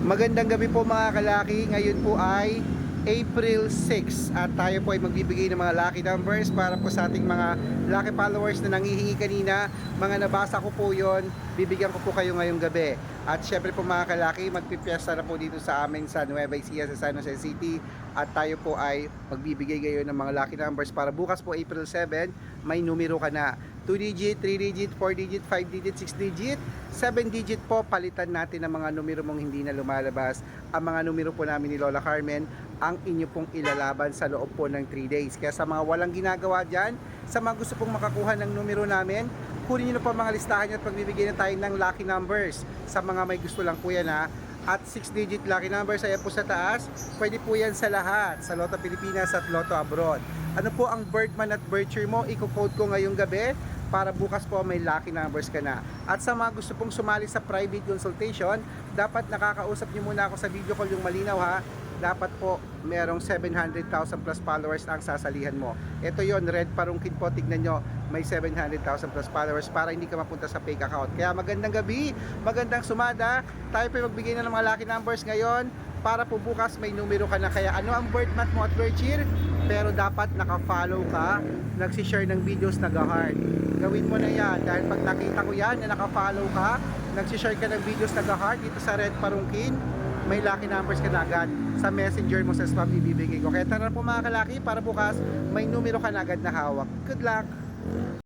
Magandang gabi po mga kalaki. Ngayon po ay April 6 at tayo po ay magbibigay ng mga lucky numbers para po sa ating mga lucky followers na nanghihingi kanina. Mga nabasa ko po yon, bibigyan ko po kayo ngayong gabi. At syempre po mga kalaki, magpipiesta na po dito sa amin sa Nueva Ecija sa San Jose City. At tayo po ay magbibigay ngayon ng mga lucky numbers para bukas po April 7, may numero ka na. 2 digit, 3 digit, 4 digit, 5 digit, 6 digit, 7 digit po. Palitan natin ng mga numero mong hindi na lumalabas. Ang mga numero po namin ni Lola Carmen ang inyo pong ilalaban sa loob po ng 3 days. Kaya sa mga walang ginagawa dyan, sa mga gusto pong makakuha ng numero namin, kunin nyo na po mga listahan nyo at pagbibigay na tayo ng lucky numbers. Sa mga may gusto lang po yan ha. At 6 digit lucky numbers, ayan po sa taas. Pwede po yan sa lahat, sa Lotto Pilipinas at Lotto Abroad. Ano po ang birthman at birth year mo? Iko-code ko ngayong gabi para bukas po may lucky numbers ka na. At sa mga gusto pong sumali sa private consultation, dapat nakakausap nyo muna ako sa video call yung malinaw ha. Dapat po merong 700,000 plus followers ang sasalihan mo. Ito yon, red parungkin po, tignan nyo, may 700,000 plus followers para hindi ka mapunta sa fake account. Kaya magandang gabi, magandang sumada. Tayo po magbigay na ng mga lucky numbers ngayon para po bukas may numero ka na. Kaya ano ang birth month mo at birth year? Pero dapat naka-follow ka, nagsishare ng videos, nag-heart. Gawin mo na yan dahil pag nakita ko yan na naka-follow ka, nagsishare ka ng videos, nag-heart dito sa red parungkin, may lucky numbers ka na agad sa messenger mo sa spam ibibigay ko. Kaya tara po mga kalaki para bukas may numero ka na agad na hawak. Good luck!